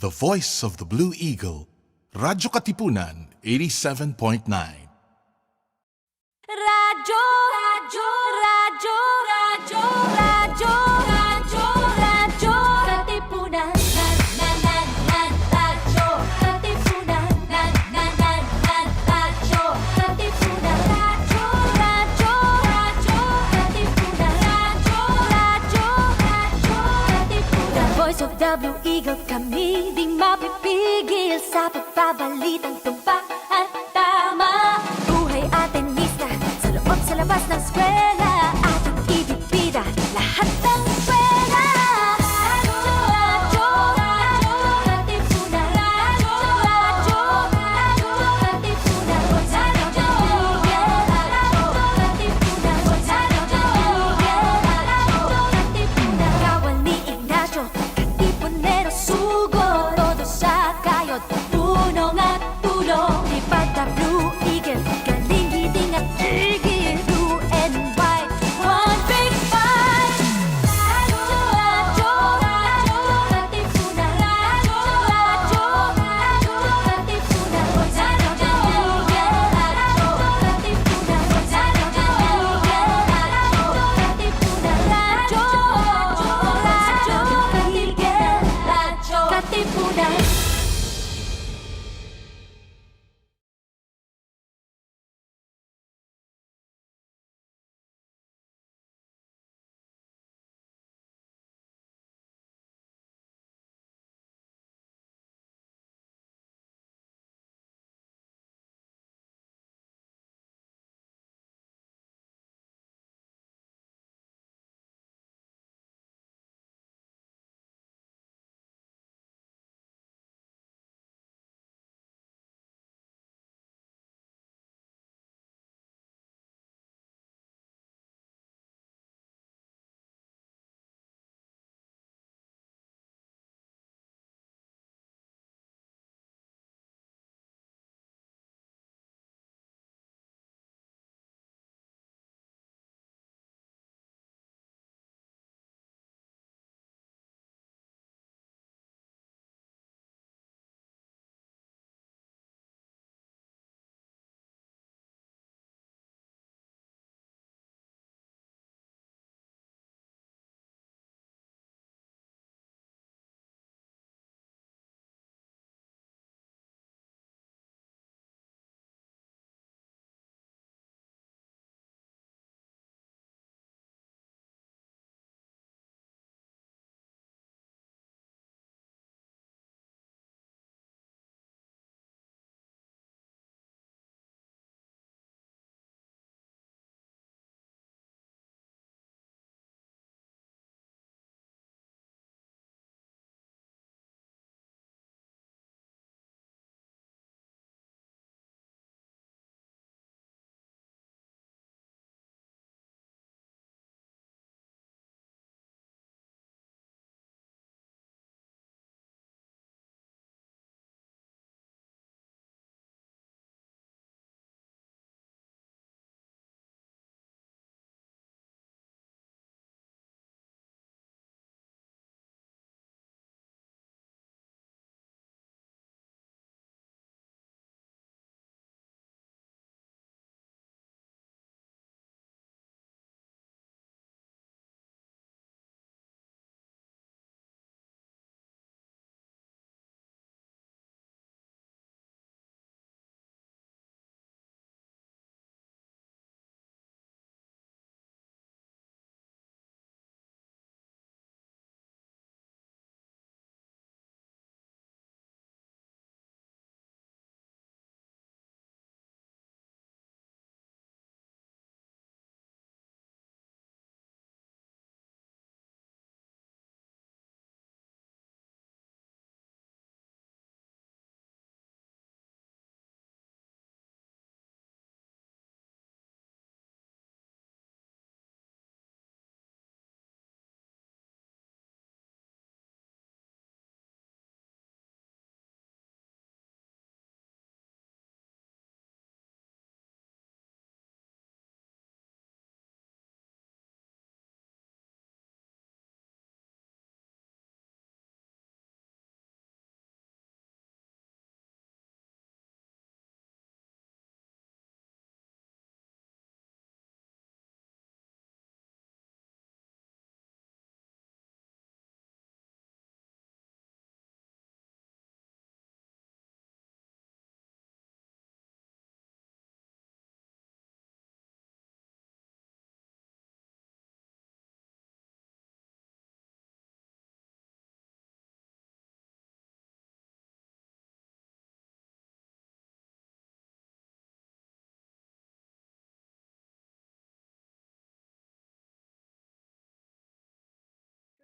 The Voice of the Blue Eagle, Radyo Katipunan, 87.9. Radyo, radyo, radyo, radyo, radyo, radyo, radyo, Katipunan, radyo, Katipunan, radyo, Katipunan, radyo, radyo, radyo, Katipunan, radyo, Katipunan. The Voice of the Blue Eagle, kami di mapipigil sa pagbabalitang tumpak at tama. Buhay atin sa loob, sa labas ng eskwela, ating ibibida lahat ng eskwela. Radyo, radyo, radyo, Katipunan, radyo, radyo, radyo, Katipunan, radyo, Katipunan, radyo, Katipunan. Kawal ni Ignacio, Katipunero, sugo, todo sa kayod, tulong at tulong.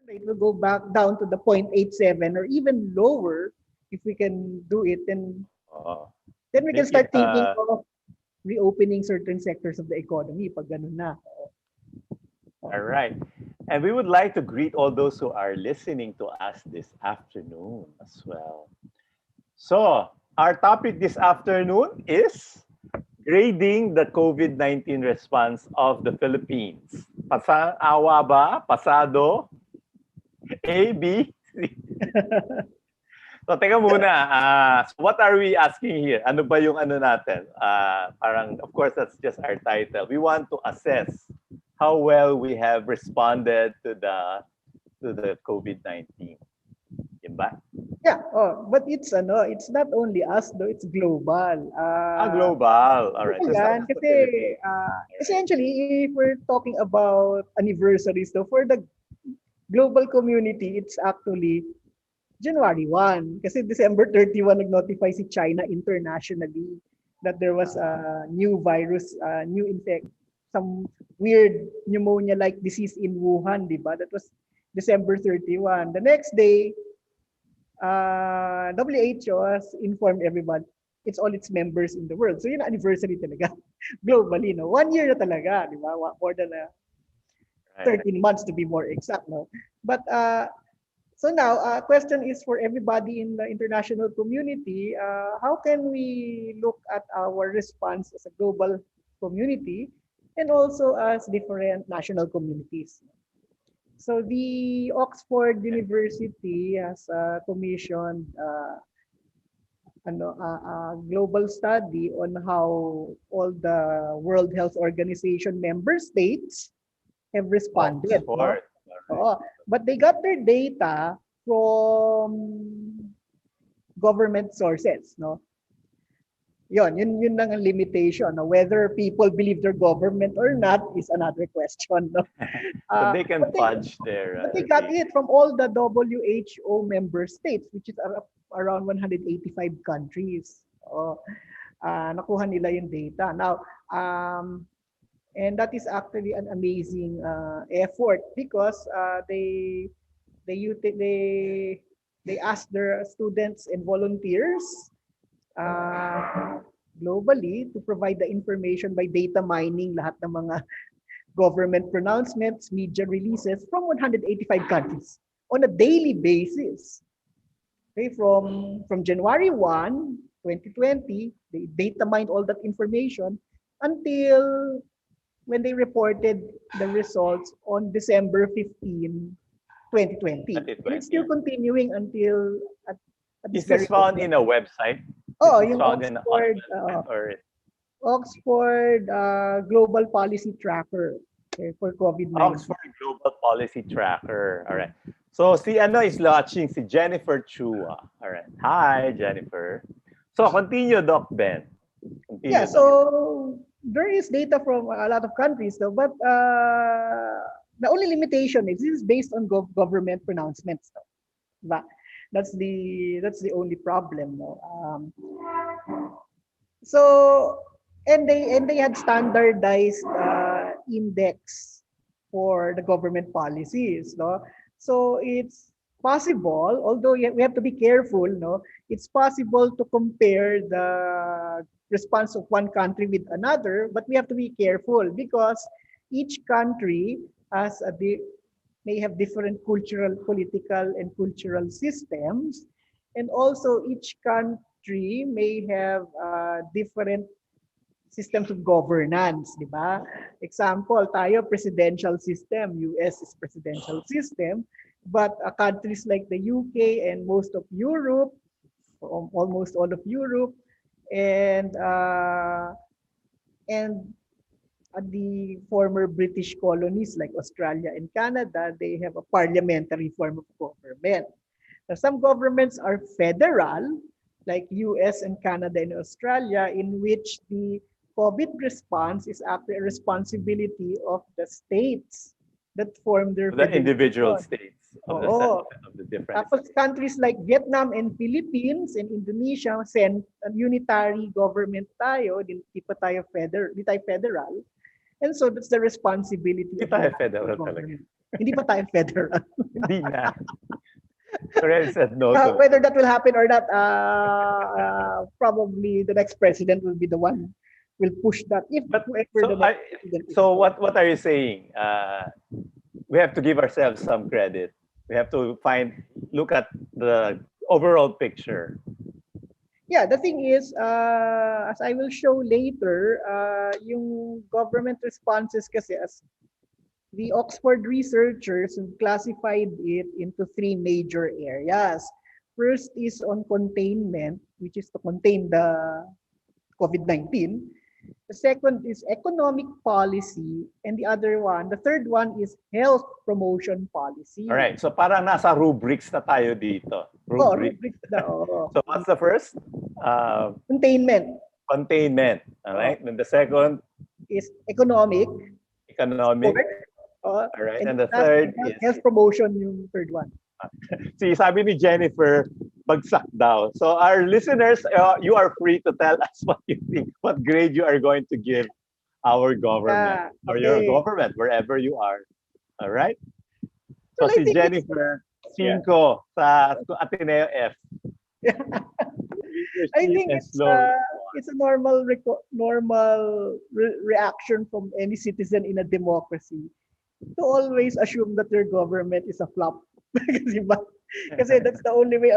rate will go back down to the 0.87 or even lower if we can do it, Oh, then we can thank you. start thinking of reopening certain sectors of the economy pag ganun na. All right. And we would like to greet all those who are listening to us this afternoon as well. So, our topic this afternoon is grading the COVID-19 response of the Philippines. Awa ba? Pasado? A, B, C. So, teka muna. So what are we asking here? Ano ba yung ano natin? Parang, of course, that's just our title. We want to assess how well we have responded to the COVID-19. Yun ba? Yeah, but it's not only us though, it's global. Global. All right. So, Yan, start with the kasi Philippines. essentially if we're talking about anniversaries though, for the global community, it's actually January 1. Kasi December 31 nag-notify si China internationally that there was a new virus, some weird pneumonia-like disease in Wuhan, di ba? That was December 31. The next day, WHO has informed everyone it's all its members in the world. So yun ang anniversary talaga globally, no? 1 year na talaga, di ba? More than 13 months to be more exact, no? But so now, question is for everybody in the international community, how can we look at our response as a global community and also as different national communities? So the Oxford University has commissioned a global study on how all the World Health Organization member states have responded. No? Oxford. Oo. But they got their data from government sources, no? Yun lang ang limitation. No? Whether people believe their government or not is another question, no? So they can But fudge their. but they got it from all the WHO member states, which is around 185 countries. Nakuha nila yung data. Now, and that is actually an amazing effort because they asked their students and volunteers globally to provide the information by data mining lahat ng mga government pronouncements, media releases from 185 countries on a daily basis. Okay, from January 1, 2020, they data mined all that information until when they reported the results on December 15, 2020. And it's still continuing until at Is this found in a website? Yung found Oxford, or Oxford Global Policy Tracker for COVID-19. Oxford Global Policy Tracker. All right. So si ano is watching, si Jennifer Chua. All right. Hi, Jennifer. So continue, Doc Ben. Continue, Yeah, Doc. so there is data from a lot of countries though, but the only limitation is this is based on government pronouncements though. Diba? That's the only problem, no. So and they had standardized index for the government policies, no. So it's possible, although we have to be careful, no. It's possible to compare the response of one country with another, but we have to be careful because each country has may have different cultural, political, and cultural systems, and also each country may have different systems of governance, di ba? Example, tayo presidential system, US is presidential system, but countries like the UK and most of Europe, almost all of Europe, and the former British colonies like Australia and Canada, they have a parliamentary form of government. Now, some governments are federal, like US and Canada and Australia, in which the COVID response is actually a responsibility of the states that form their the individual federation. states of the different Tapos countries like Vietnam and Philippines and Indonesia, unitary government tayo, di tayo federal. And so that's the responsibility Hindi of tayo the federal government. Hindi pa tayo federal. Hindi na. Already said no to it. Whether that will happen or not, probably the next president will be the one will push that. If But whoever the next president is. so what are you saying? We have to give ourselves some credit. We have to look at the overall picture. Yeah, the thing is, as I will show later, yung government responses kasi as the Oxford researchers have classified it into three major areas. First is on containment, which is to contain the COVID-19. The second is economic policy, and the third one is health promotion policy. All right. So parang nasa rubrics na tayo dito. Oh, Rubric. rubrics na, oo. So what's the first? Containment Containment. All right. Then the second, is economic. economic. Sport, All right. And the last, third is health promotion, yung third one. see, sabi ni Jennifer, bagsak daw. So our listeners, you are free to tell us what you think, what grade you are going to give our government Yeah, or your okay. government, wherever you are. All right? So Well, I si think Jennifer, 5 sa Ateneo F. I think it's a normal reaction from any citizen in a democracy to always assume that their government is a flop. Kasi ba? Kasi that's the only way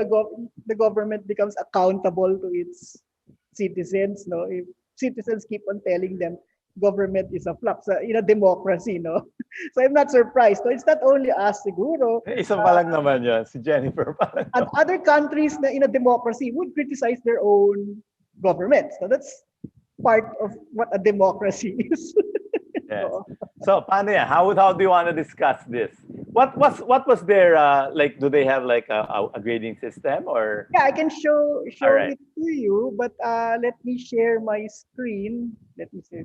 the government becomes accountable to its citizens, no? If citizens keep on telling them government is a flop in a democracy, no? So I'm not surprised. No? It's not only us siguro. Isa pa lang naman yun, si Jennifer pa lang. And other countries na in a democracy would criticize their own governments. So that's part of what a democracy is. Yes. So paano yan? How do you want to discuss this? What was their like? Do they have like a grading system or? Yeah, I can show All right. it to you, but let me share my screen. Let me see.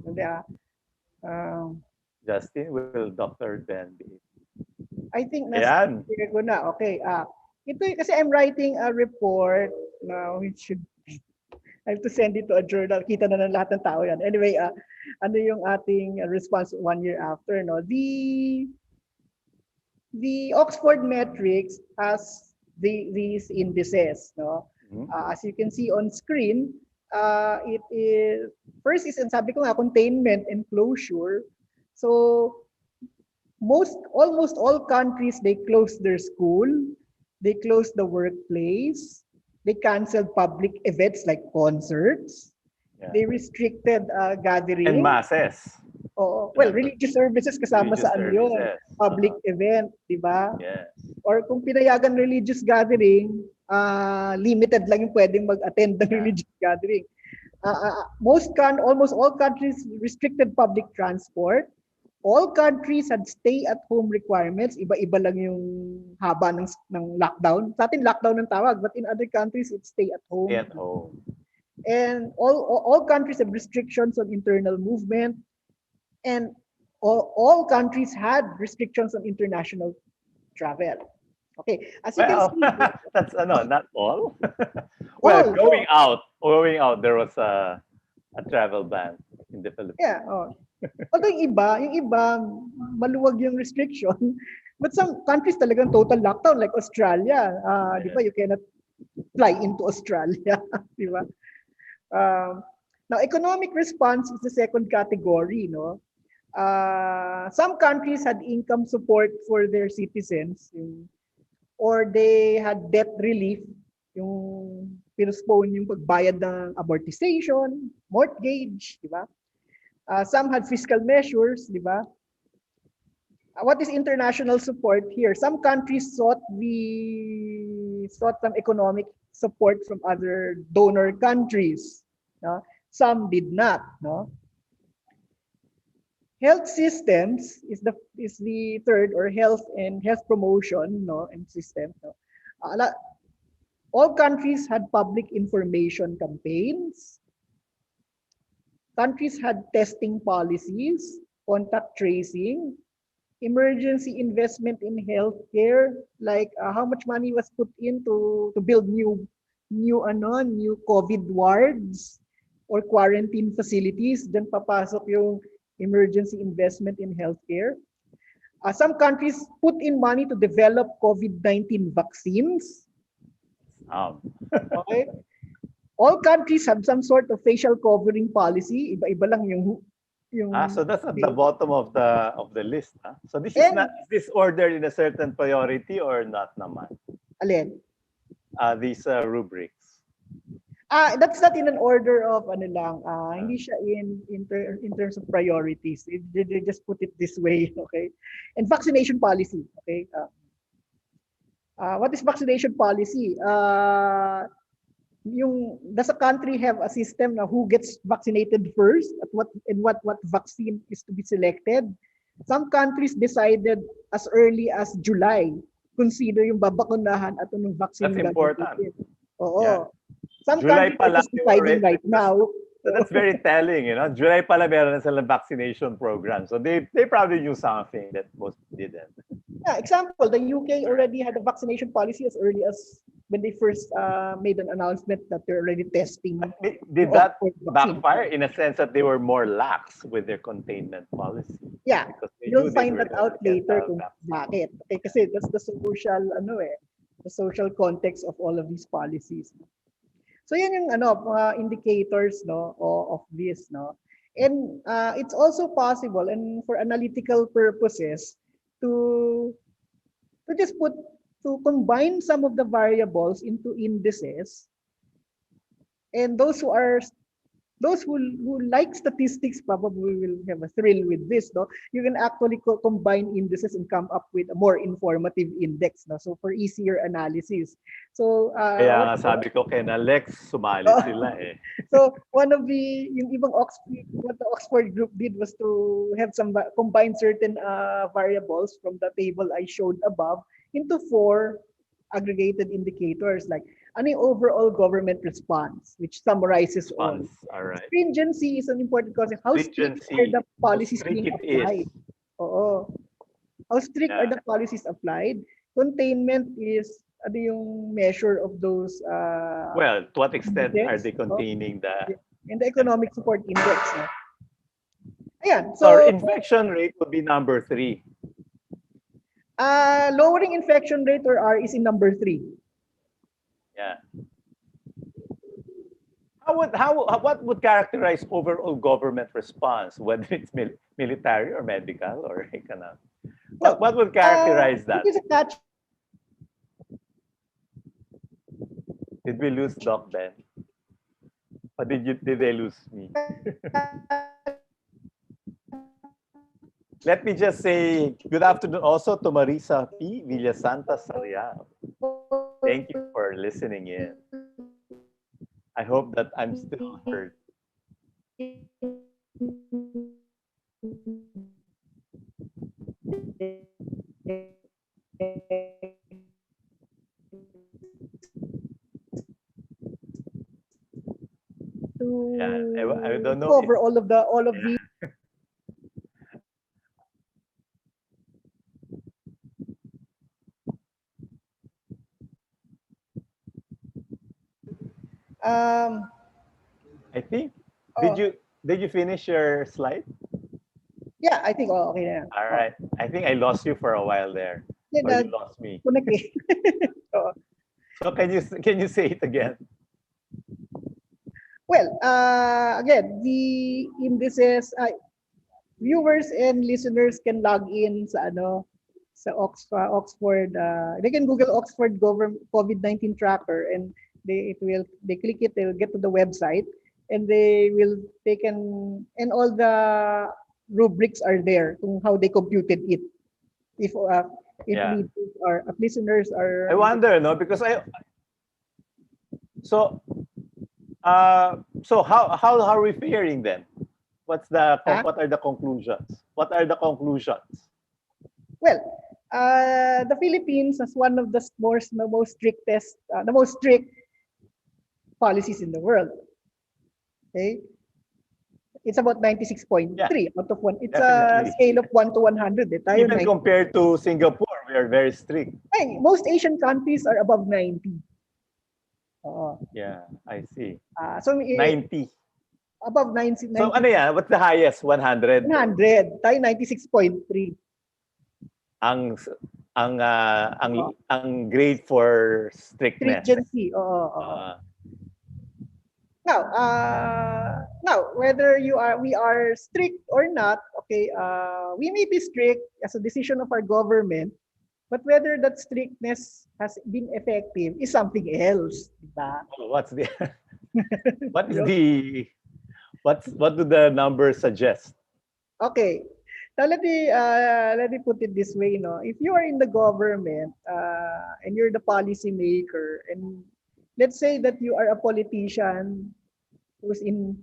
Justin, will Dr. Ben be? I think Ayan. share ko na. Okay. Ito kasi I'm writing a report now. I have to send it to a journal. Kita na ng lahat ng tao yan. Anyway, ano yung ating response 1 year after, no? The Oxford metrics has these indices, no? Mhm. As you can see on screen, it is first is sabi ko nga containment and closure. So almost all countries, they closed their school, they closed the workplace, they canceled public events like concerts, Yeah. they restricted gatherings. And masses. Oo. Well, Yeah. religious services kasama Religious sa ano yun, services. public event, di ba? Yes. Or kung pinayagan religious gathering, limited lang yung pwedeng mag-attend ng Yeah. religious gathering. Almost all countries restricted public transport. All countries had stay-at-home requirements. Iba-iba lang yung haba ng lockdown. Sa atin, lockdown ang tawag, but in other countries, it's stay-at-home. Stay at home. And all countries have restrictions on internal movement. And all countries had restrictions on international travel. Okay, as you Well, can see, that's not all. Well, going out, there was a travel ban in the Philippines. yeah. Although yung iba, maluwag yung restriction. But some countries talagang total lockdown, like Australia. Di ba, you cannot fly into Australia. Di ba? Now, economic response is the second category, no? Some countries had income support for their citizens, or they had debt relief, yung pinostpone yung pagbayad ng amortization, mortgage, di ba? Some had fiscal measures, di ba? What is international support here? Some countries sought some economic support from other donor countries. No? Some did not. No? Health systems is the third, or health promotion, no, and system. No? All countries had public information campaigns. Countries had testing policies, contact tracing, emergency investment in healthcare, like how much money was put in to build new COVID wards or quarantine facilities. Diyan papasok yung emergency investment in healthcare. Some countries put in money to develop COVID-19 vaccines. Okay? All countries have some sort of facial covering policy. Iba-iba lang yung So that's at the bottom of the list. So this is And- not, is this ordered in a certain priority or not naman? alin. These rubrics. That's not in an order of ano lang. Hindi siya in terms of priorities. They just put it this way, okay? And vaccination policy, okay? What is vaccination policy? Does a country have a system na who gets vaccinated first at what vaccine is to be selected? Some countries decided as early as July consider yung babakunahan at anong vaccine. That's important. Oo. Yeah. Some July countries pa are lang just deciding already. right now. So that's very telling, you know. July pala meron na silang vaccination program. So they probably knew something that most didn't. Yeah, example, the UK already had a vaccination policy as early as when they first made an announcement that they're already testing. Did that Oxford vaccine. backfire in a sense that they were more lax with their containment policy? Yeah, Because they you'll knew they find were that gonna out get later the kung vaccine. bakit. Okay, kasi that's the social context of all of these policies. So yan yung mga indicators of this, no. And it's also possible and for analytical purposes to just to combine some of the variables into indices, and those who like statistics probably will have a thrill with this, no. You can actually combine indices and come up with a more informative index, no, so for easier analysis. So Kaya nga sabi ko kay na Lex, sumali sila eh. so one of yung ibang what the Oxford group did was to have combine certain variables from the table I showed above into 4 aggregated indicators, like ano yung overall government response, which summarizes all. All right. Stringency is an important concept. How strict are the policies being applied? Oo. How strict are the policies applied? Containment is ano yung measure of those Well, to what extent index, are they containing the and the economic support index. No? Ayan. so So, infection rate would be number 3. lowering infection rate or R is in number 3. Yeah. What would characterize overall government response, whether it's military or medical or economic? What would characterize that? It is a catch. Did we lose Doc Ben? Or did they lose me? Let me just say good afternoon also to Marisa P. Villasanta Sariao. Thank you for listening in. I hope that I'm still heard. To Yeah, I don't know cover if- all of the I think. Oh. Did you finish your slide? Yeah, I think okay na. All right. I think I lost you for a while there. Yeah, Or you lost me. connect eh. Oo. So can you say it again? Well, again, the indices, viewers and listeners can log in sa sa Oxford. They can Google Oxford COVID-19 tracker, and they click it, they will get to the website, and and all the rubrics are there on how they computed it. If Yeah. listeners are. I wonder, no, because so how are we faring then? What are the conclusions? What are the conclusions? Well, the Philippines has one of the most strict policies in the world. Okay, it's about 96.3 out of 1. It's Definitely. a scale of 1 to 100. Tayo Even compared to Singapore, we are very strict. most Asian countries are above 90. Yeah, I see. So 90. above 90. So ano yan? What's the highest? 100? 100. Tayo 96.3. ang ang grade for strictness. Stringency. Oo, oo. Ah, Now, whether we are strict or not, okay, we may be strict as a decision of our government, but whether that strictness has been effective is something else, diba? what's the what is Yo. the what do the numbers suggest? Okay. Now let me put it this way, no. If you are in the government and you're the policy maker, and let's say that you are a politician who's in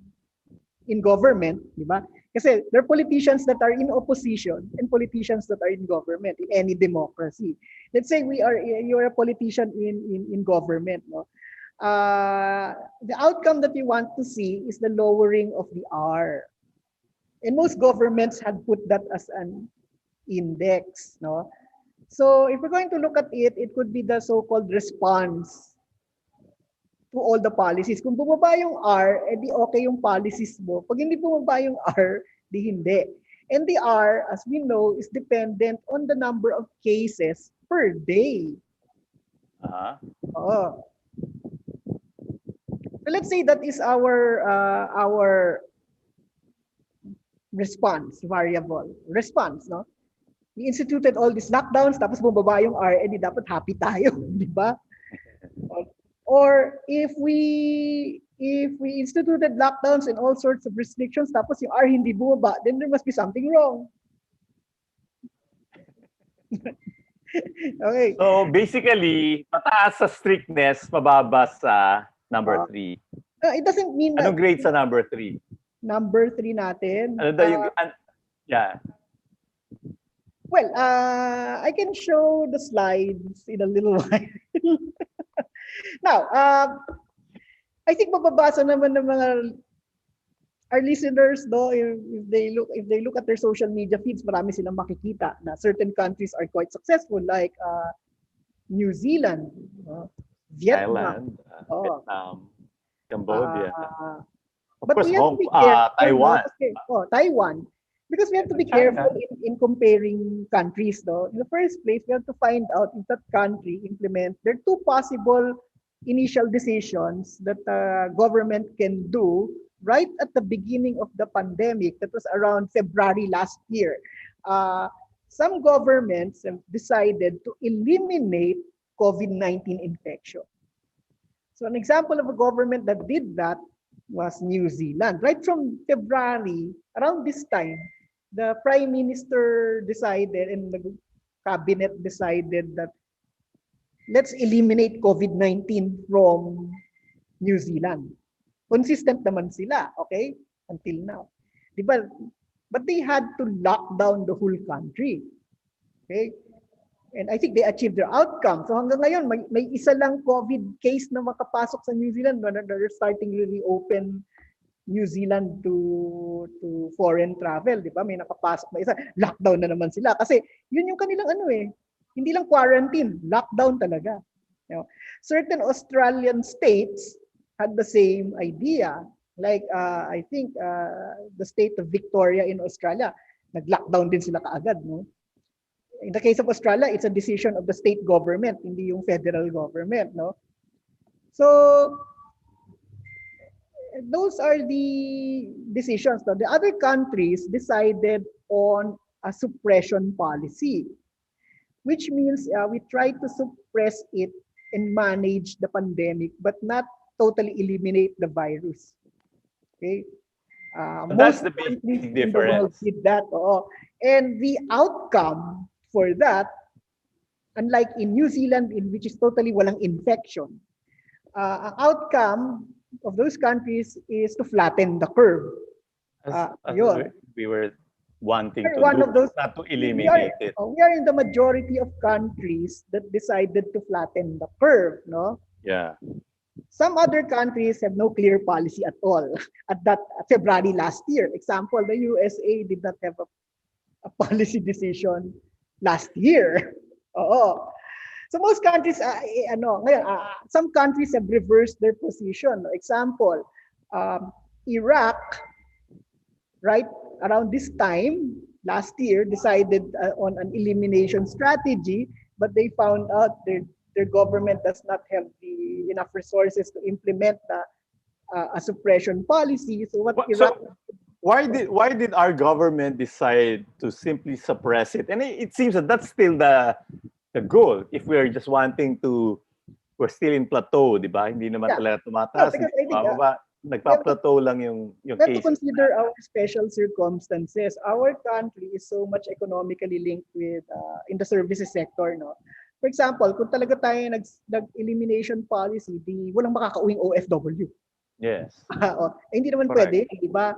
government, di ba? Kasi there are politicians that are in opposition and politicians that are in government in any democracy. Let's say you are a politician in government, no. The outcome that you want to see is the lowering of the R. And most governments had put that as an index, no? So if we're going to look at it, it could be the so-called response to all the policies. Kung bumaba yung R, edi okay yung policies mo. Pag hindi bumaba yung R, di hindi. And the R, as we know, is dependent on the number of cases per day. Oo. So let's say that is our response variable. Response, no? We instituted all these lockdowns, tapos bumaba yung R, edi dapat happy tayo, di ba? Or if we instituted lockdowns and all sorts of restrictions, tapos yung R hindi bumaba, then there must be something wrong. Okay. So basically, mataas sa strictness, mababa sa number 3. It doesn't mean that Anong grade sa number 3? number 3 natin. Ano daw yung yeah. Well, I can show the slides in a little while. Now, I think mababasa naman ng mga our listeners, no, if they look at their social media feeds, marami silang makikita na certain countries are quite successful, like New Zealand, Vietnam, Vietnam, Cambodia. Of but course, we have to be careful, Taiwan. Taiwan. Because we have to be careful in comparing countries, though. In the first place, we have to find out if that country implements. There are two possible initial decisions that the government can do right at the beginning of the pandemic. That was around February last year. Some governments have decided to eliminate COVID-19 infection. So an example of a government that did that was New Zealand. Right from February, around this time, the Prime Minister decided and the Cabinet decided that let's eliminate COVID-19 from New Zealand. Consistent naman sila, okay? Until now. Diba? But they had to lock down the whole country. Okay? And I think they achieved their outcome. So hanggang ngayon, may isa lang COVID case na makapasok sa New Zealand. They're starting to reopen New Zealand to foreign travel. Di ba? May nakapasok na isa. Lockdown na naman sila. Kasi yun yung kanilang hindi lang quarantine. Lockdown talaga. You know, certain Australian states had the same idea. Like, I think, the state of Victoria in Australia, nag-lockdown din sila kaagad. No? In the case of Australia, it's a decision of the state government, hindi yung federal government, no? So those are the decisions. No? The other countries decided on a suppression policy, which means we try to suppress it and manage the pandemic, but not totally eliminate the virus. Okay. That's the big difference. Did that, and the outcome for that, unlike in New Zealand, in which is totally walang infection, ang outcome of those countries is to flatten the curve. As Yun. we were wanting to One do, of those, not to eliminate it. we are in the majority of countries that decided to flatten the curve, no? Yeah. Some other countries have no clear policy at all at February last year. Example, the USA did not have a policy decision last year. So most countries, some countries have reversed their position. Example, Iraq, right around this time, last year decided on an elimination strategy, but they found out their government does not have the enough resources to implement a suppression policy. So what Iraq, So why did our government decide to simply suppress it? And it seems that that's still the goal. If we're just wanting to, we're still in plateau, di ba? Hindi naman Yeah. talaga No, tumataas, because hindi I think, bumababa. Nagpa-plateau lang yung we have to cases. consider our special circumstances. Our country is so much economically linked with in the services sector, no. For example, kung talaga tayo nag-elimination policy, di walang makakauwing OFW. Yes. Hindi naman Correct. pwede, di ba?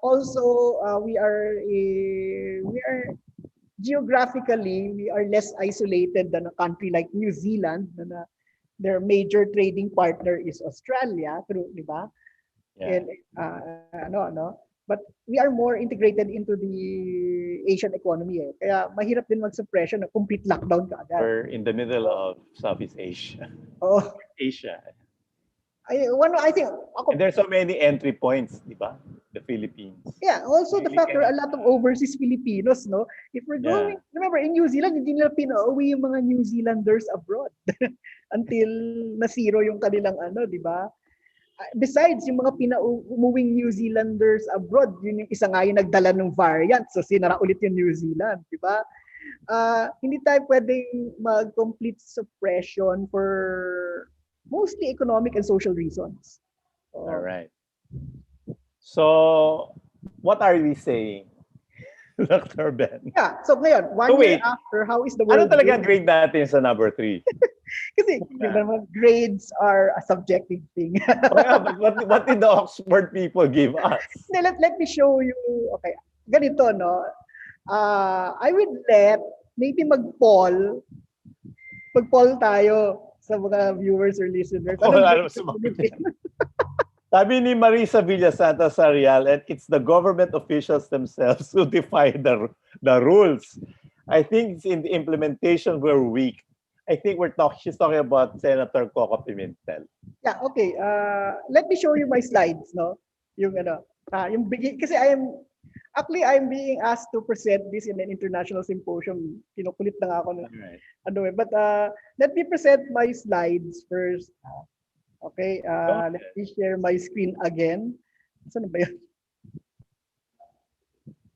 Also, we are geographically, we are less isolated than a country like New Zealand. Their major trading partner is Australia, true, di ba? Yeah. And but we are more integrated into the Asian economy. Kaya mahirap din mag-suppression, complete lockdown ka agad. We're in the middle of Southeast Asia. Oh, Asia. I think ako, And there's so many entry points, di ba? The Philippines. yeah, also the Really fact there are a cannot- lot of overseas Filipinos, no? If we're going, remember in New Zealand, hindi nila pinauwi yung mga New Zealanders abroad until na-zero yung kanilang di ba? Besides, yung mga umuwing New Zealanders abroad, yun yung isa nga yung nagdala ng variant. So, sinara ulit yung New Zealand, di ba? Hindi tayo pwedeng mag-complete suppression for mostly economic and social reasons. All right. So, what are we saying, Dr. Ben? Yeah, so ngayon, one So year wait. after, how is the Ano world talaga doing? grade natin sa number 3? Kasi grades are a subjective thing. But what did the Oxford people give us? Let me show you. Okay, ganito, no? I would maybe mag-poll tayo sa mga viewers or listeners. Oh, Anong alam, grade sumagot natin? Sabi ni Marisa Villasanta Sarial, and it's the government officials themselves who define the rules. I think it's in the implementation we're weak. I think she's talking about Senator Coco Pimentel. Yeah, okay. Let me show you my slides, no? Yung kasi I'm being asked to present this in an international symposium. Kinukulit lang ako Right. but let me present my slides first. Okay, Okay. let me share my screen again. Saan na ba yun?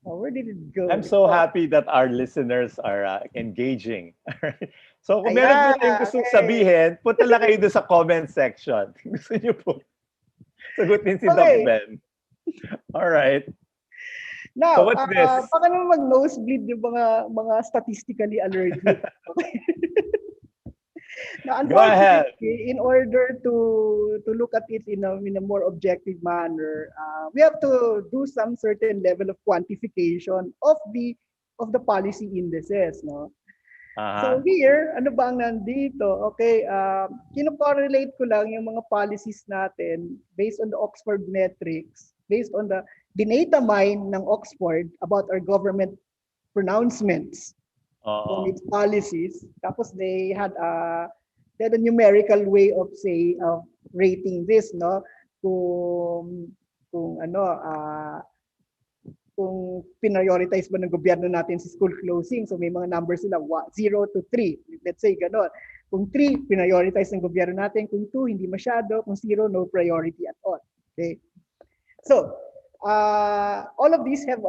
Where did it go? I'm so happy that our listeners are engaging. So kung meron po kayong gustong sabihin, punta lang kayo doon sa comment section. Gusto niyo po sagutin si Doc Okay. Ben. All right. Now, So what's this? baka naman mag-nosebleed yung mga statistically allergic. Okay. Now, Go ahead. unfortunately, in order to look at it in a more objective manner, we have to do some certain level of quantification of the policy indices, no? So here, ano ba ang nandito? Okay, kino-correlate ko lang yung mga policies natin based on the Oxford metrics, based on the data mine ng Oxford about our government pronouncements on its policies. Tapos they had a numerical way of rating this, no? Kung kung prioritize ba ng gobyerno natin si school closing. So may mga numbers sila 0 to 3. Let's say ganon. Kung 3, prioritize ng gobyerno natin. Kung 2, hindi masyado. Kung 0, no priority at all. Okay. So, all of these have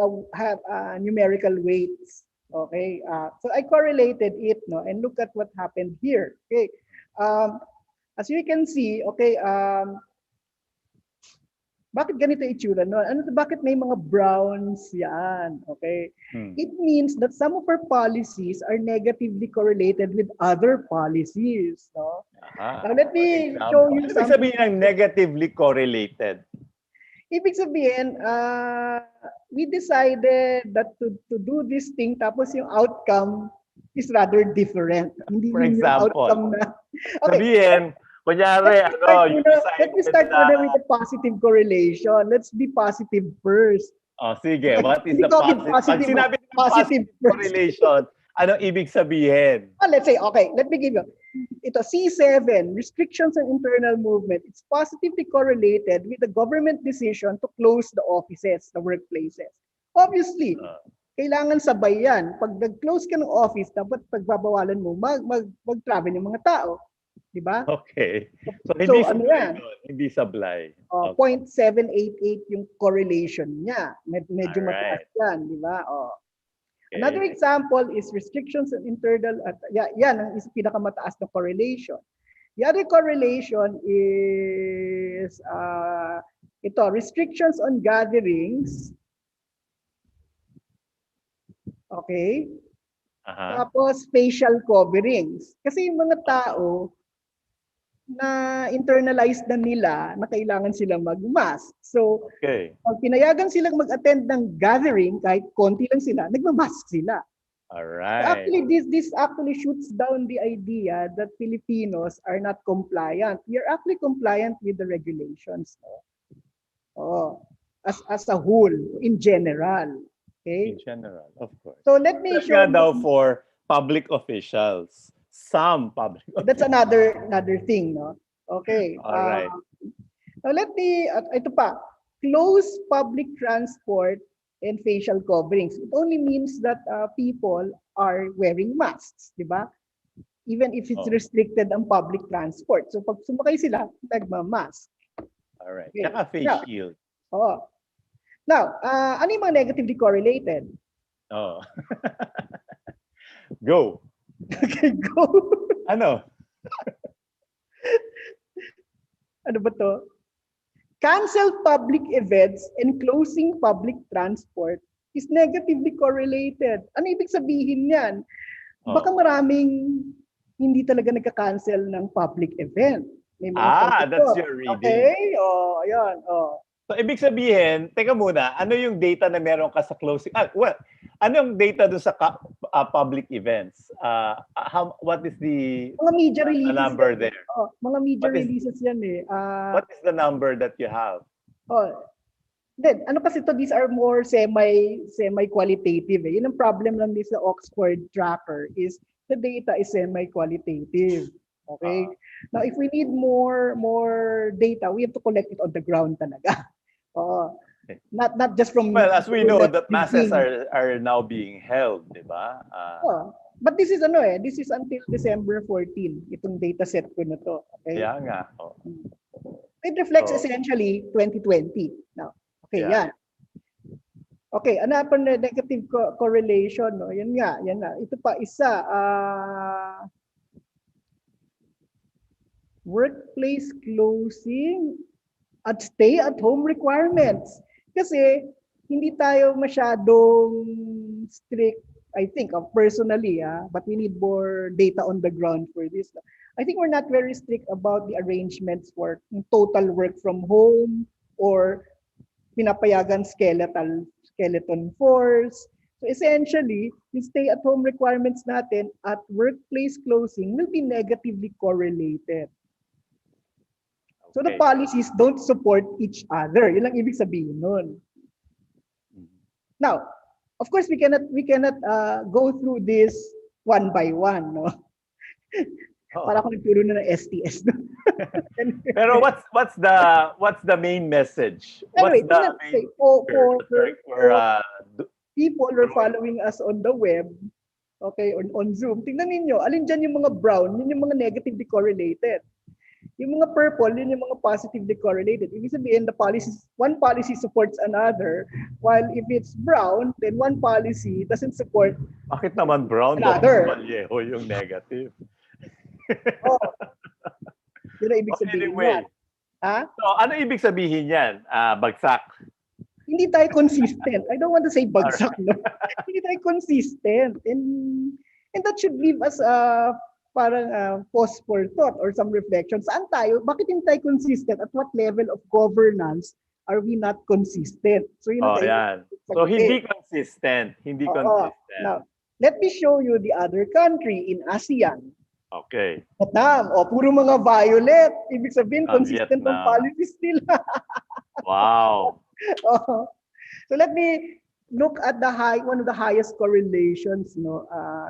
numerical weights. Okay. So I correlated it, no, and look at what happened here. Okay. As you can see, okay, bakit ganito itsura, no? Bakit may mga browns yan? Okay. It means that some of our policies are negatively correlated with other policies, no? Now let me show you Ibig something. sabihin ng negatively correlated. Ibig sabihin, we decided that to do this thing, tapos yung outcome is rather different. Hindi For yun yung example, outcome na. sabihin, kunyari, Let me start with the positive correlation. Let's be positive first. Oh, sige. What is Hindi the ko akin positive? Pag sinabi ng positive first. correlation, anong ibig sabihin? Let's say, okay, let me give you. Ito, C7, restrictions on internal movement. It's positively correlated with the government decision to close the offices, the workplaces. Obviously, Uh, kailangan sabay yan. Pag nag-close ka ng office, dapat pagbabawalan mo mag-travel yung mga tao. Di ba? okay. So So, hindi ano sablay yan? yun. Hindi sablay. Okay. 0.788 yung correlation niya. Medyo mataas Alright. yan, di ba? Another Okay. example is restrictions on internal, yan ang pinakamataas na correlation. The other correlation is restrictions on gatherings. Okay? Aha. Tapos facial coverings. Kasi yung mga tao na internalize na nila na kailangan silang mag-mask. So, Okay. pag pinayagan silang mag-attend ng gathering, kahit konti lang sila, nagmamask sila. So Alright. actually, this actually shoots down the idea that Filipinos are not compliant. We are actually compliant with the regulations. As a whole, in general. Okay? In general, of course. So let me That's show nga daw you. for public officials. Some public That's another thing, no? Okay. Alright. Now let me, ito pa, close public transport and facial coverings. It only means that people are wearing masks, di ba? Even if it's restricted ang public transport. So pag sumakay sila, nagmamask. Alright. Okay. Tsaka face Now, shield. Now, ano yung mga negatively correlated? Oh. Go. Okay, go. Ano? Ano ba to? Cancel public events and closing public transport is negatively correlated. Ano ibig sabihin yan? Baka maraming hindi talaga nagka-cancel ng public event. May mga That's your reading. Okay? Ayan. So, ibig sabihin, teka muna, ano yung data na meron ka sa closing? Ano yung data dun sa public events? What is the Mga media releases number yan. there? Mga media releases yan eh. What is the number that you have? Then, ano kasi to, these are more semi-qualitative. Yun ang problem lang din sa Oxford tracker is the data is semi-qualitative. Okay? Now, if we need more data, we have to collect it on the ground talaga. Not just from... Well, as we know, the masses thinking. are now being held, di ba? But this is this is until December 14, itong data set ko na to. Okay? Kaya nga. It reflects essentially 2020. Now, okay, yan. Okay, ano pa na negative correlation, no? Yan nga. Ito pa isa, workplace closing at stay-at-home requirements. Kasi hindi tayo masyadong strict, I think, personally, but we need more data on the ground for this. I think we're not very strict about the arrangements for total work from home or pinapayagan skeleton force. So essentially, the stay-at-home requirements natin at workplace closing will be negatively correlated. So the policies don't support each other. Yun lang ibig sabihin nun. Now, of course, we cannot go through this one by one, no? Para ako nagturo na ng STS. No? Pero what's the main message? Anyway, What's the main for people who are drawing? following us on the web, okay, on Zoom, tingnan ninyo, alin dyan yung mga brown, yun yung mga negatively correlated. Yung mga purple, yun yung mga positively correlated. Ibig sabihin, one policy supports another, while if it's brown, then one policy doesn't support Bakit naman brown? another. Vallejo yung negative. Yun ang ibig sabihin Anyway. yan. Ha? So, ano ibig sabihin yan? Bagsak. Hindi tayo consistent. I don't want to say bagsak. No? Hindi tayo consistent. And that should leave us parang pause for thought or some reflection. Saan tayo? Bakit hindi tayo consistent? At what level of governance are we not consistent? So, Yan. So, hindi consistent. Hindi consistent. Now, let me show you the other country in ASEAN. Okay. Vietnam. Puro mga violet. Ibig sabihin, consistent ang Vietnam. policies nila. Wow. So let me look at one of the highest correlations,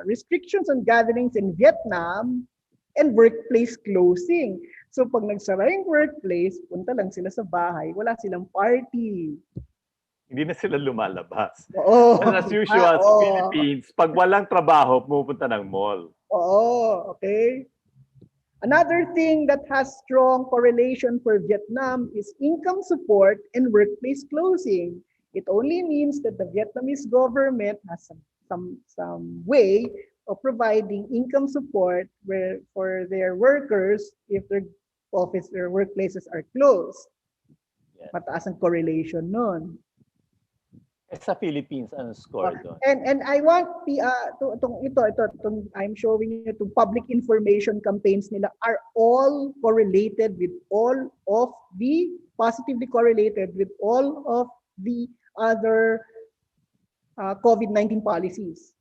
restrictions on gatherings in Vietnam and workplace closing. So pag nagsara yung workplace, punta lang sila sa bahay, wala silang party. Hindi na sila lumalabas. Oo. And as usual, sa Oo. Philippines, pag walang trabaho, pumupunta ng mall. Oo, okay. Another thing that has strong correlation for Vietnam is income support and workplace closing. It only means that the Vietnamese government has some way of providing income support for their workers if their their workplaces are closed. Yes. Mataas ang correlation nun. Eh, sa Philippines, anong score doon? And I want I'm showing you to public information campaigns nila are all correlated with all of the positively correlated with all of the other COVID-19 policies.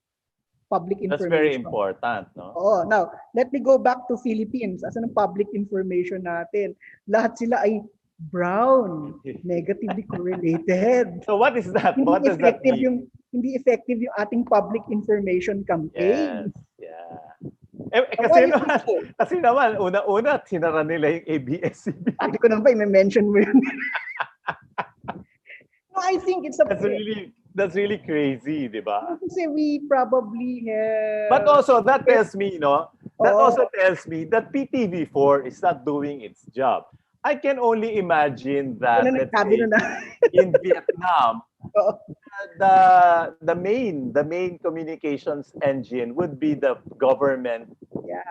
Public That's information. very important, no? Oh, now let me go back to Philippines. Asan ang public information natin? Lahat sila ay brown, negatively correlated. So what is that? What does that mean? Hindi effective yung ating public information campaign. Yes, yeah. Eh, Why kasi is naman, this so? kasi naman, una-una, sinara nila yung ABS-CBN. Hindi ko naman pa i-mention mo yun. No, I think it's a That's really crazy, di ba? kasi we probably have But also, that tells me, that Oo. also tells me that PTV4 is not doing its job. I can only imagine that, Ano let's nagsabi say, na in Vietnam, Oo. the main communications engine would be the government Yeah.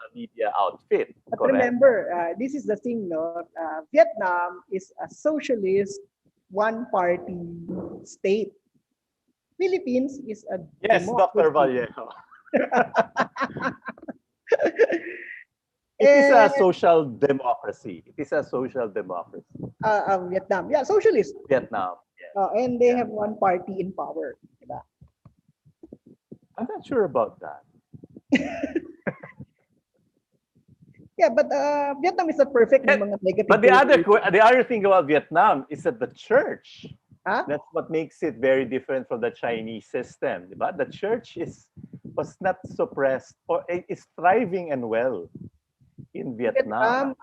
media outfit. But Correct? remember, this is the thing, no? Vietnam is a socialist one-party state. Philippines is a Yes, Dr. democracy. Vallejo. It is a And, social democracy. It is a social democracy. Vietnam, yeah, socialist. Vietnam. Yeah. And they have one party in power. Diba? I'm not sure about that. Yeah, but Vietnam is not perfect ng mga negative. But the other thing about Vietnam is that the church, Huh? that's what makes it very different from the Chinese system. But the church was not suppressed or is thriving and well in Vietnam.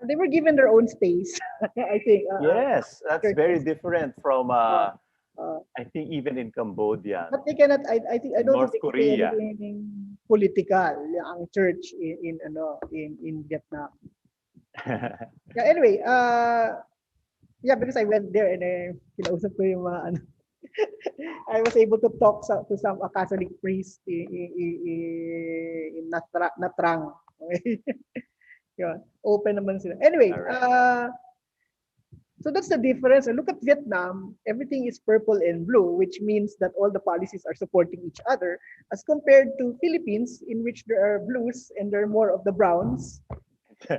They were given their own space. I think. Yes, that's churches. very different from Uh, I think even in Cambodia. But they cannot. I think I don't North think they Korea. can do anything political ang church in Vietnam. Yeah. Anyway, yeah, because I went there and kinausap ko yung mga ano. I was able to talk to some Catholic priest in Natrang. Okay. Yun. Open naman sila. Anyway, Alright. so that's the difference. And look at Vietnam, everything is purple and blue, which means that all the policies are supporting each other, as compared to Philippines, in which there are blues and there are more of the browns,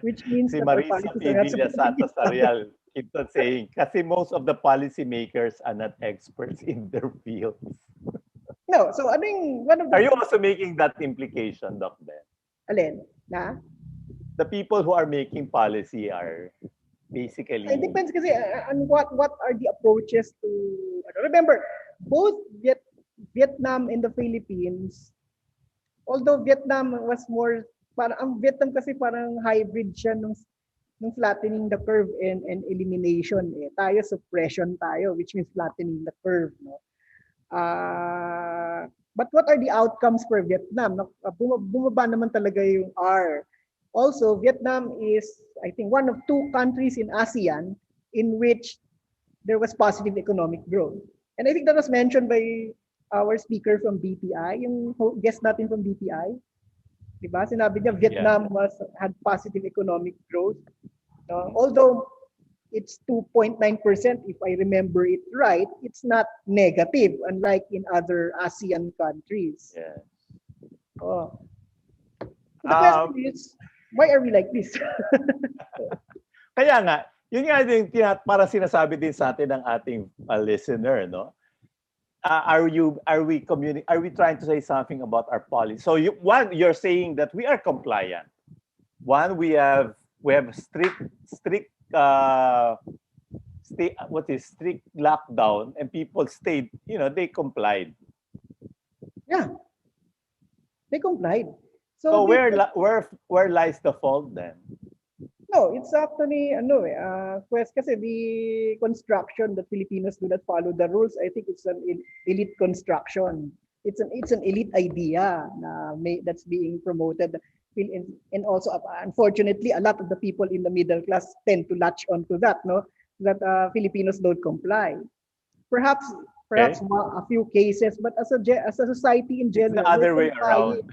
which means Si that our Marisa policies are not Pinilla supporting Santos each other. Arial keeps on saying, kasi most of the policymakers are not experts in their fields. No, so I mean, one of the Are you also making that implication, Doc Ben? alin na? The people who are making policy are basically... It depends kasi on what are the approaches to remember both Vietnam and the Philippines, although Vietnam was more parang ang Vietnam kasi parang hybrid siya nung flattening the curve and elimination tayo suppression tayo, which means flattening the curve, no. But what are the outcomes for Vietnam? Bumaba naman talaga yung R. Also, Vietnam is, I think, one of two countries in ASEAN in which there was positive economic growth. And I think that was mentioned by our speaker from BPI, yung guest natin from BPI. Diba? Sinabi niya Vietnam had positive economic growth. Although it's 2.9%, if I remember it right, it's not negative, unlike in other ASEAN countries. Yeah. Oh. The question is, why are we like this? Kaya nga, yun nga din para sinasabi din sa atin ng ating listener, no? Are we trying to say something about our policy? So you're saying that we are compliant. One, we have strict strict lockdown, and people stayed, they complied. Yeah, they complied. So where lies the fault then? No, it's actually kasi the construction that Filipinos do not follow the rules, I think it's an elite construction. It's an elite idea that's being promoted. And also, unfortunately, a lot of the people in the middle class tend to latch onto that, no, that Filipinos don't comply. Perhaps Okay. a few cases, but as a society in It's the general, other way around.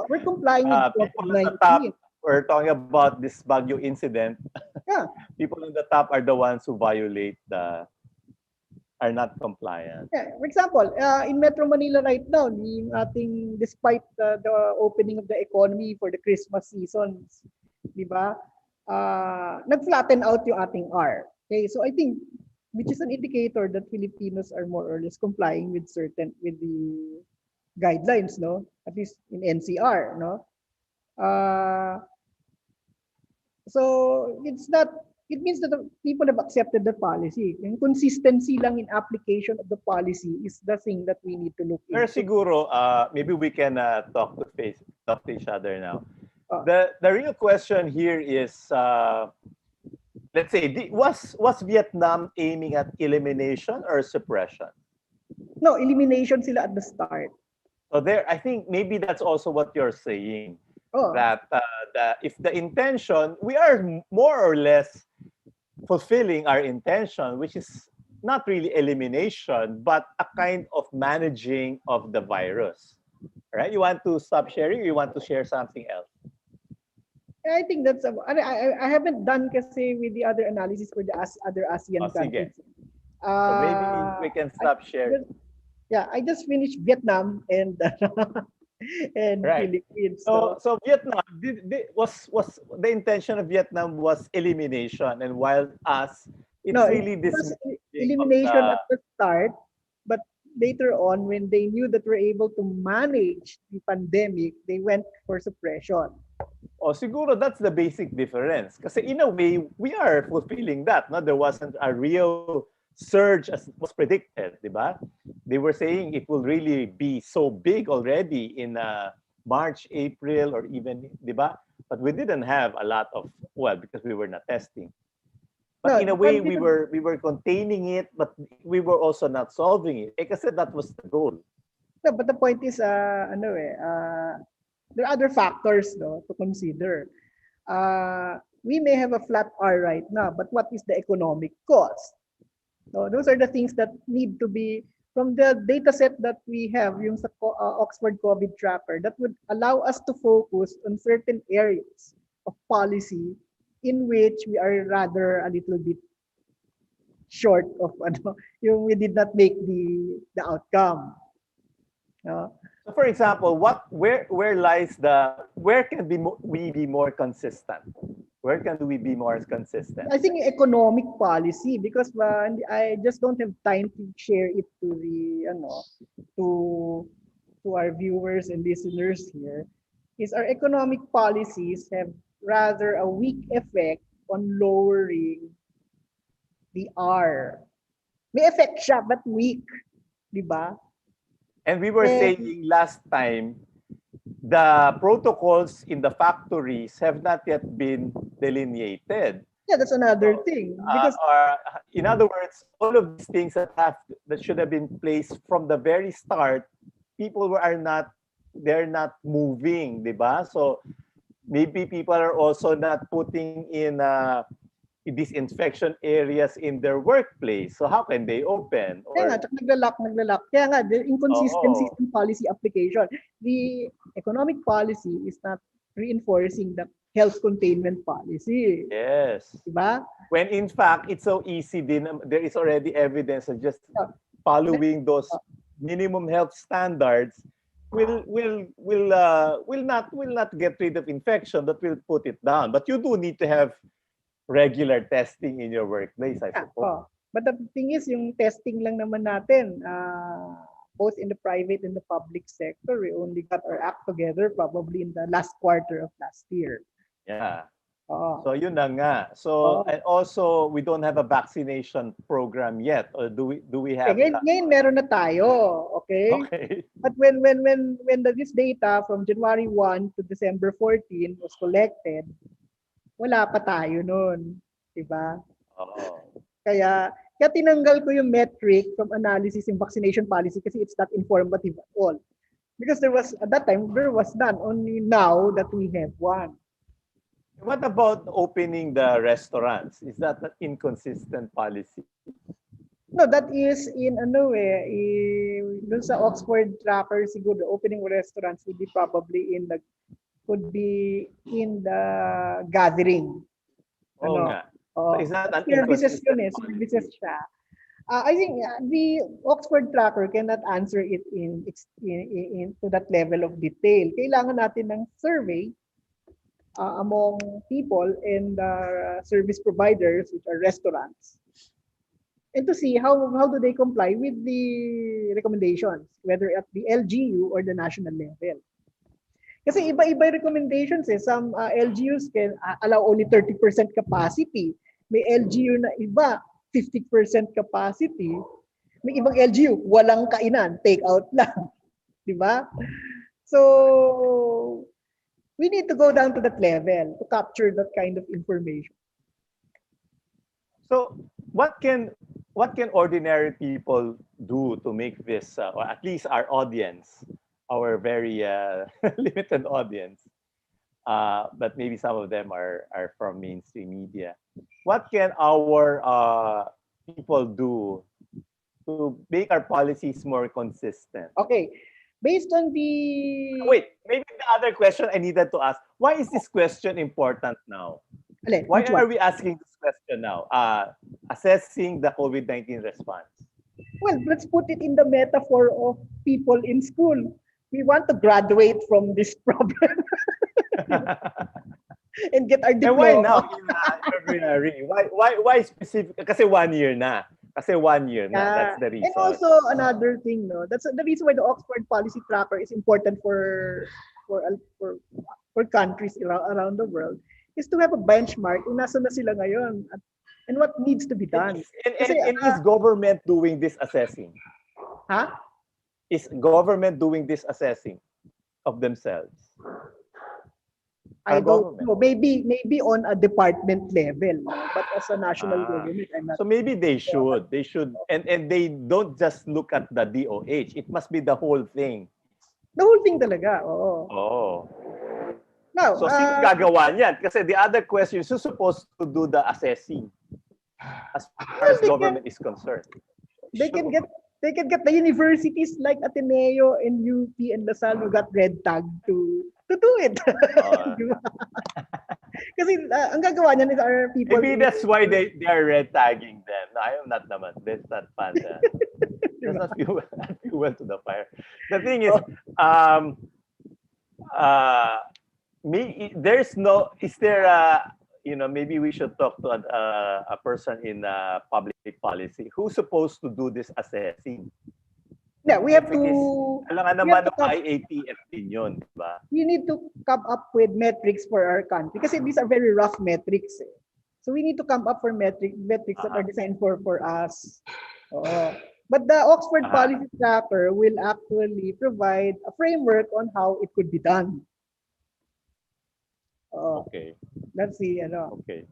We're complying with People on the COVID-19. top, we're talking about this Baguio incident. Yeah. People on the top are the ones who are not compliant. Yeah, for example, in Metro Manila right now, yung ating despite the opening of the economy for the Christmas seasons, 'di ba? Nag-flatten out yung ating R. Okay, so I think which is an indicator that Filipinos are more or less complying with the guidelines, no? At least in NCR, no? Uh, so it means that the people have accepted the policy. Yung consistency lang in application of the policy is the thing that we need to look Pero into. siguro, maybe we can talk to each other now. Uh, The real question here is, let's say, was Vietnam aiming at elimination or suppression? No, elimination sila at the start. So there, I think maybe that's also what you're saying. Oh, That if the intention, we are more or less fulfilling our intention, which is not really elimination, but a kind of managing of the virus. Right? You want to stop sharing? Or you want to share something else? I think that's I haven't done kasi with the other analysis for the other ASEAN Oh, sige. countries. So maybe we can stop sharing. I just finished Vietnam and and Right. Philippines. So Vietnam was the intention of Vietnam was elimination, and while us, it's no, really it this was mixing of elimination the- at the start, but later on, when they knew that we're able to manage the pandemic, they went for suppression. Oh, siguro that's the basic difference. Kasi in a way, we are fulfilling that. No? There wasn't a real surge as was predicted, di ba? They were saying it will really be so big already in March, April, or even, di ba? But we didn't have a lot of, well, because we were not testing. But No, in a way, but we were containing it, but we were also not solving it. Kasi that was the goal. No, but the point is, there are other factors no, to consider. We may have a flat R right now, but what is the economic cost? So those are the things that need to be from the data set that we have, yung sa Oxford COVID Tracker, that would allow us to focus on certain areas of policy in which we are rather a little bit short of we did not make the outcome. No? So for example, where can we be more consistent? Where can we be more consistent? I think economic policy, because I just don't have time to share it to to our viewers and listeners here. Is our economic policies have rather a weak effect on lowering the R. May effect siya, but weak, di ba? And we were saying last time, the protocols in the factories have not yet been delineated. Yeah, that's another thing. Because In other words, all of these things that should have been placed from the very start, they're not moving, di ba? So maybe people are also not putting in disinfection areas in their workplace. So how can they open? kaya nga, tsaka naglalak. Kaya nga, the inconsistencies Oo. in policy application. The economic policy is not reinforcing the health containment policy. Yes. Diba? When in fact, it's so easy din. There is already evidence of just following those minimum health standards will not get rid of infection, but will put it down. But you do need to have regular testing in your workplace, I suppose. But the thing is, yung testing lang naman natin, both in the private and the public sector, we only got our act together probably in the last quarter of last year. Yeah. Oh. So yun na nga. So and also we don't have a vaccination program yet, or do we have? Ngayon meron na tayo, okay? Okay. But when this data from January 1 to December 14 was collected, wala pa tayo noon, 'di ba? Oh. Kaya tinanggal ko yung metric from analysis in vaccination policy kasi it's not informative at all. Because at that time there was none. Only now that we have one. What about opening the restaurants? Is that an inconsistent policy? No, that is in dun sa Oxford tracker siguro opening restaurants would be probably could be in the gathering. Oo Ano? nga. So Oo. is that an Services yun inconsistent services policy? siya. I think the Oxford tracker cannot answer it to that level of detail. Kailangan natin ng survey among people and service providers, which are restaurants, and to see how do they comply with the recommendations, whether at the LGU or the national level. Kasi iba-iba yung recommendations eh. Some LGUs can allow only 30% capacity. May LGU na iba, 50% capacity. May ibang LGU, walang kainan, take out lang. Di ba? So, we need to go down to that level to capture that kind of information. So what can ordinary people do to make this, or at least our audience, our very limited audience, but maybe some of them are from mainstream media. What can our people do to make our policies more consistent? Okay. Based on the... Wait, maybe the other question I needed to ask, why is this question important now? Alin, Why which are one? we asking this question now? Assessing the COVID-19 response. Well, let's put it in the metaphor of people in school. We want to graduate from this problem and get our And diploma. why now in February? Why specific? Kasi 1 year na. Kasi 1 year na. That's the reason. And also another thing, no, that's the reason why the Oxford Policy Tracker is important for countries around the world, is to have a benchmark kung nasa na sila ngayon and what needs to be done. And is government doing this assessing? Huh? Is government doing this assessing of themselves? I Our don't government. know. Maybe on a department level, but as a national government, I'm not. So maybe they should. They should, and they don't just look at the DOH. It must be the whole thing. The whole thing talaga. Oo. Oh. Now, So sino gagawa niyan? Kasi the other question is who's supposed to do the assessing as far as government is concerned? they can get the universities like Ateneo and UP and Lasal who got red tag to do it. Di ba? Kasi ang gagawa niyan is our people. Maybe that's why they are red tagging them. No, I am not naman. That's not fun. That's not fuel to the fire. The thing is, maybe we should talk to a person in public policy who's supposed to do this assessing. Yeah, we have to. Kailangan naman ng IATF din yun, di ba? We need to come up with metrics for our country kasi these are very rough metrics. Eh. So we need to come up for metrics that are designed for us. But the Oxford Policy Tracker will actually provide a framework on how it could be done. Okay. Let's see, Okay.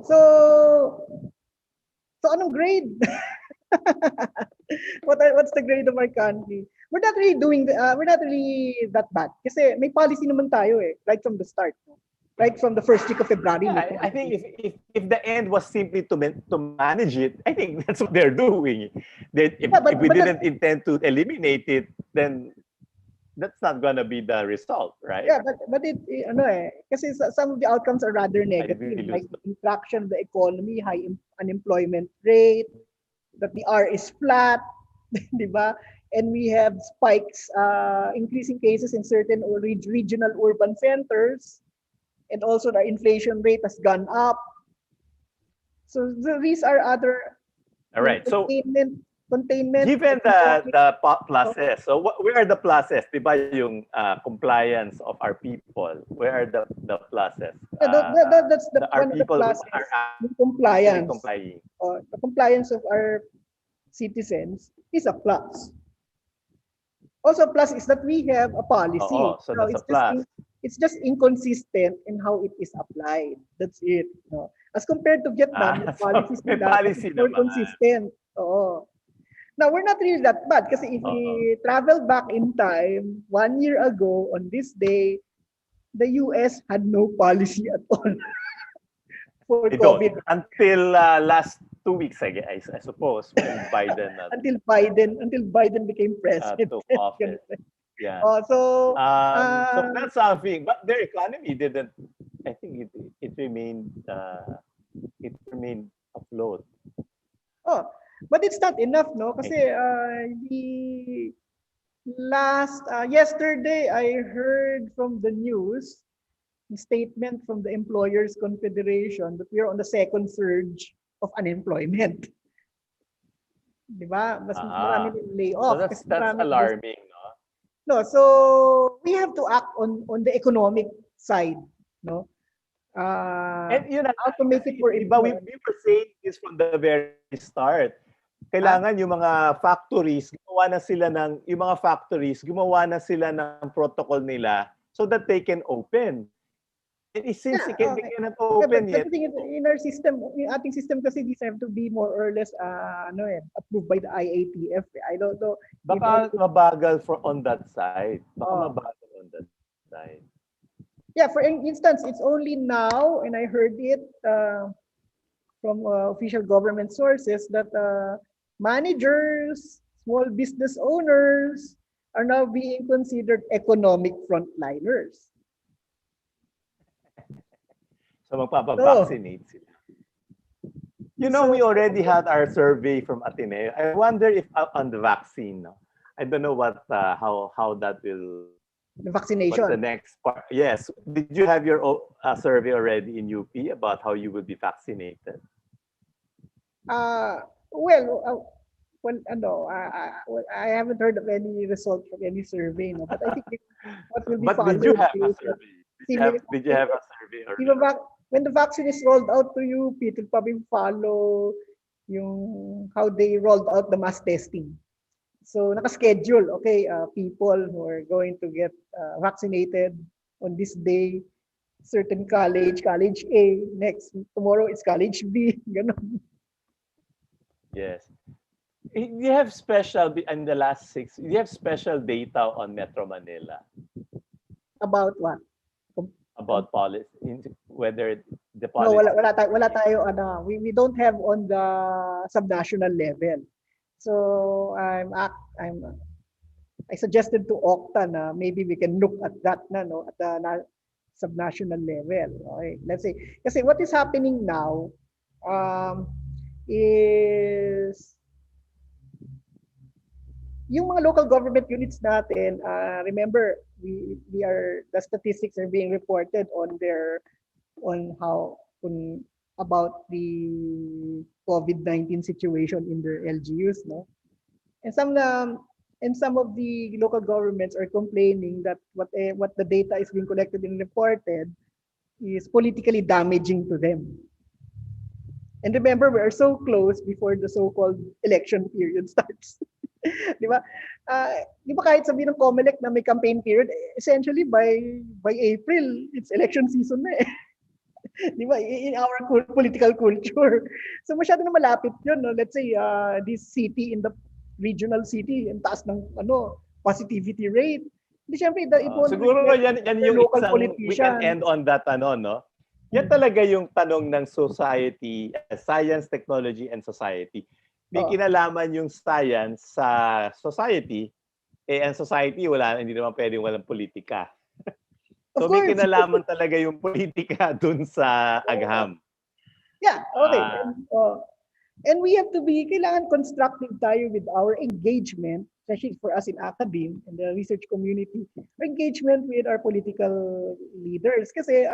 So anong grade? What's the grade of our country? We're not really that bad. Kasi may policy naman tayo eh, right from the start. Right from the first week of February. Yeah, I think if the end was simply to manage it, I think that's what they're doing. If we didn't intend to eliminate it, then that's not gonna be the result, right? Yeah, but kasi some of the outcomes are rather negative, like contraction of the economy, high unemployment rate, that the R is flat, di ba? And we have spikes, increasing cases in certain regional urban centers, and also the inflation rate has gone up. So these are other. All right. So containment. Given the pluses, so where are the pluses? Diba yung compliance of our people? Where are the pluses? That's our one of the people pluses. are Compliance. complying. The compliance of our citizens is a plus. Also, plus is that we have a policy. So that's a plus. It's just inconsistent in how it is applied. That's it. No? As compared to Vietnam, yung So policies may nila, policy it's more naman. consistent. Oo. Now, we're not really that bad kasi if we Oo. travel back in time, 1 year ago on this day, the US had no policy at all for Ito, COVID until last 2 weeks, I suppose, when Biden until Biden became president. took office. Yeah. Oh, so So that's something, but their economy didn't. I think it remained afloat. oh, but it's not enough, no? Kasi the yesterday I heard from the news a statement from the Employers Confederation that we are on the second surge of unemployment. Di ba? Mas marami yung So layoff. that's Kasi marami alarming, no? no, so we have to act on the economic side, no? And yun na, How to make it more diba, we were saying this from the very start. Kailangan yung mga factories, gumawa na sila ng protocol nila so that they can open. And since they cannot open but yet, the thing is, in our system, yung ating system kasi these have to be more or less approved by the IATF. I don't know. baka mabagal on that side. Mabagal on that side. Yeah, for instance, it's only now, and I heard it from official government sources that managers, small business owners are now being considered economic frontliners. So magpapavaccinate sila. You know, we already had our survey from Ateneo. I wonder if on the vaccine, no? I don't know what how that will. The vaccination. What's the next part? Yes. Did you have your survey already in UP about how you will be vaccinated? I haven't heard of any result from any survey, no. But I think what will be But followed did you have a is survey? Did you have a survey already? when the vaccine is rolled out to you, it will probably follow yung how they rolled out the mass testing. So naka-schedule, okay, people who are going to get vaccinated on this day, certain college A, tomorrow it's college B, ganon. Yes. You have special in the last 6. You have special data on Metro Manila About what? about policy, whether the No, policy. wala tayo we don't have on the subnational level. So I suggested to Octa na maybe we can look at that at the subnational level. Okay, let's say kasi what is happening now is yung mga local government units natin, remember the statistics are being reported about the COVID-19 situation in their LGUs, no? And some of the local governments are complaining that what the data is being collected and reported is politically damaging to them. And remember, we are so close before the so-called election period starts. Di ba? Di ba kahit sabihin ng COMELEC na may campaign period, essentially by April, it's election season na eh. Di ba? In our political culture. So masyado na malapit yun. No? Let's say this city in the regional city, ang taas ng positivity rate. Hindi syempre, it won't siguro yan yung local isang, we can end on that no? Yan talaga yung tanong ng society, science, technology, and society. May kinalaman yung science sa society, ang society hindi naman pwedeng walang politika. So may kinalaman talaga yung politika dun sa agham. Yeah, okay. And we have to kailangan constructive tayo with our engagement, especially for us in academe and the research community, engagement with our political leaders. Kasi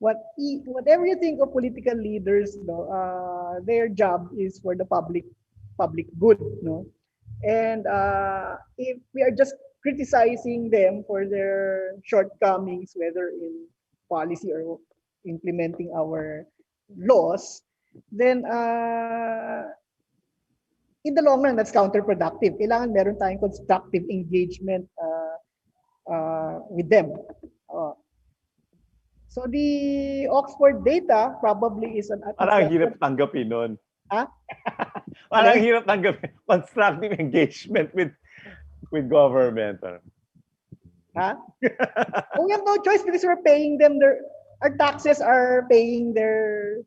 whatever you think of political leaders, no, their job is for the public good, no. And if we are just criticizing them for their shortcomings, whether in policy or implementing our laws, then in the long run, that's counterproductive. Kailangan meron tayong constructive engagement with them. So the Oxford data probably is an Parang hirap tanggapin nun. Ha? Parang Alin? hirap tanggapin. Constructive engagement with government. Ha? We have no choice because we're paying them our taxes are paying their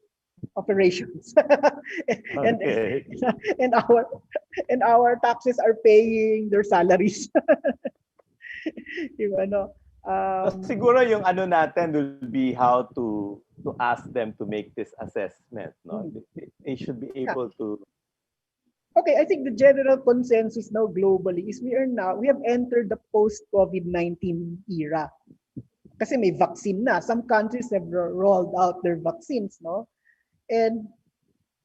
operations. and Okay. and our taxes are paying their salaries. Diba, no? So, siguro yung ano natin will be how to ask them to make this assessment. No, they should be able to. Okay, I think the general consensus now globally is we have entered the post-COVID-19 era. Kasi may vaccine na. Some countries have rolled out their vaccines, no? And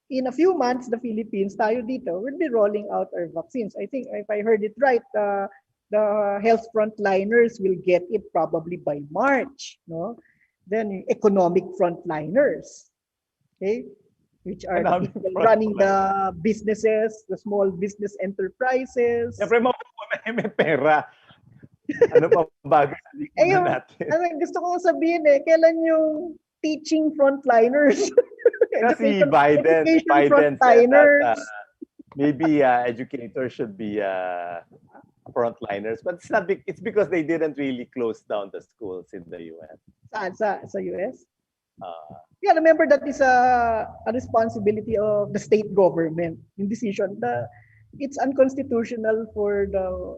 in a few months, the Philippines, tayo dito, will be rolling out our vaccines. I think if I heard it right, the health frontliners will get it probably by March, no? Then economic frontliners, okay, which are the people running the businesses, the small business enterprises. Siyempre, may pera. Ano pa bago sa likod natin? Gusto ko sabihin kailan yung teaching frontliners? Kasi Biden said that maybe educators should be frontliners, but it's because they didn't really close down the schools in the US. Sa US? Yeah, remember that is a responsibility of the state government. In decision, it's unconstitutional for the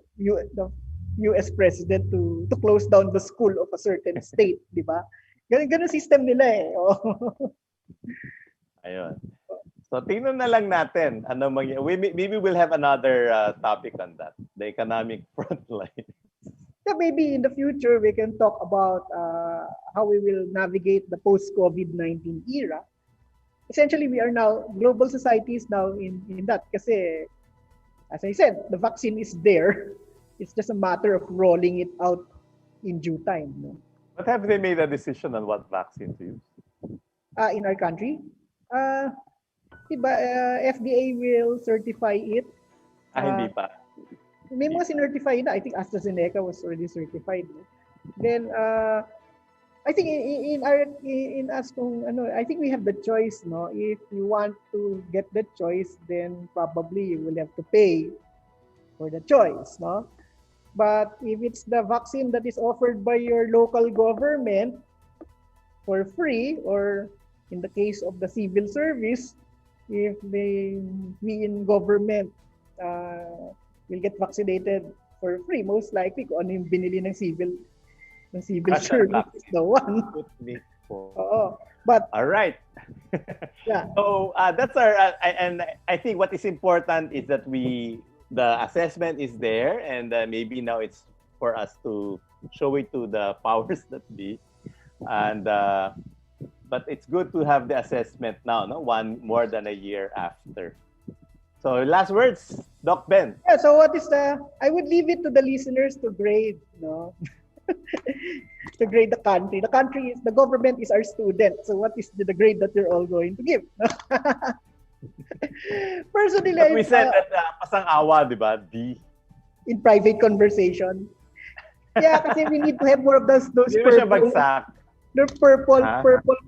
US president to close down the school of a certain state, di ba? Ganun system nila Ayun. So tingnan na lang natin ano maybe we'll have another topic on that, the economic frontline. Yeah, maybe in the future we can talk about how we will navigate the post-COVID-19 era. Essentially, global society is now in that kasi, as I said, the vaccine is there. It's just a matter of rolling it out in due time. No? But have they made a decision on what vaccine to use? In our country? Diba, FDA will certify it. Hindi pa. May mga sinertify na. I think AstraZeneca was already certified. No? Then, I think in us I think we have the choice, no? If you want to get the choice, then probably you will have to pay for the choice, no? But if it's the vaccine that is offered by your local government for free, or in the case of the civil service, if we in government will get vaccinated for free, most likely kung ano yung binili ng civil service is the one. But all right. Yeah. So that's our and I think what is important is that the assessment is there, and maybe now it's for us to show it to the powers that be, and but it's good to have the assessment now, no, more than a year after. So last words, Doc Ben. Yeah, so I would leave it to the listeners to grade, no? To grade the country. The government is our student. So what is the grade that you're all going to give? Personally, but we said that pasang-awa, di ba? D. In private conversation. Yeah, kasi we need to have more of those purple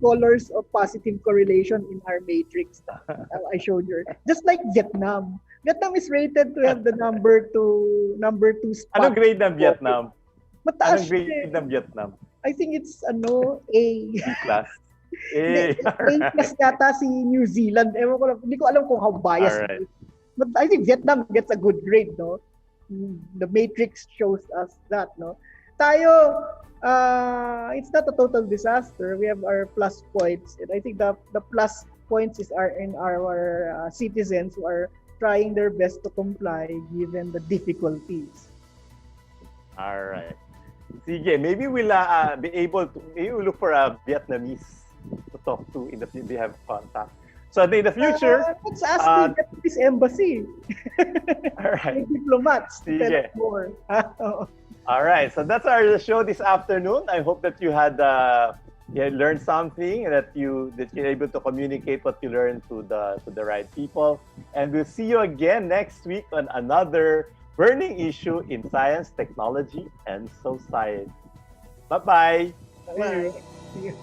colors of positive correlation in our matrix. I showed you. Just like Vietnam. Vietnam is rated to have the number two spot. Anong grade ng Vietnam? Mataas. Anong grade ng Vietnam? I think it's A. Class. A plus yata si New Zealand. Ewan ko lang, hindi ko alam kung how biased. Right. But I think Vietnam gets a good grade, no? The matrix shows us that, no? Tayo, it's not a total disaster. We have our plus points. And I think the plus points are in our citizens who are trying their best to comply given the difficulties. All right. Sige, maybe we'll be able to, maybe we'll look for a Vietnamese to talk to in the future. They have contact. So in the future, let's ask the Vietnamese embassy. All right. Diplomats. Sige. More. All right. So that's our show this afternoon. I hope that you had learned something, and that you're able to communicate what you learned to the right people. And we'll see you again next week on another burning issue in science, technology, and society. Bye-bye. Bye. See you.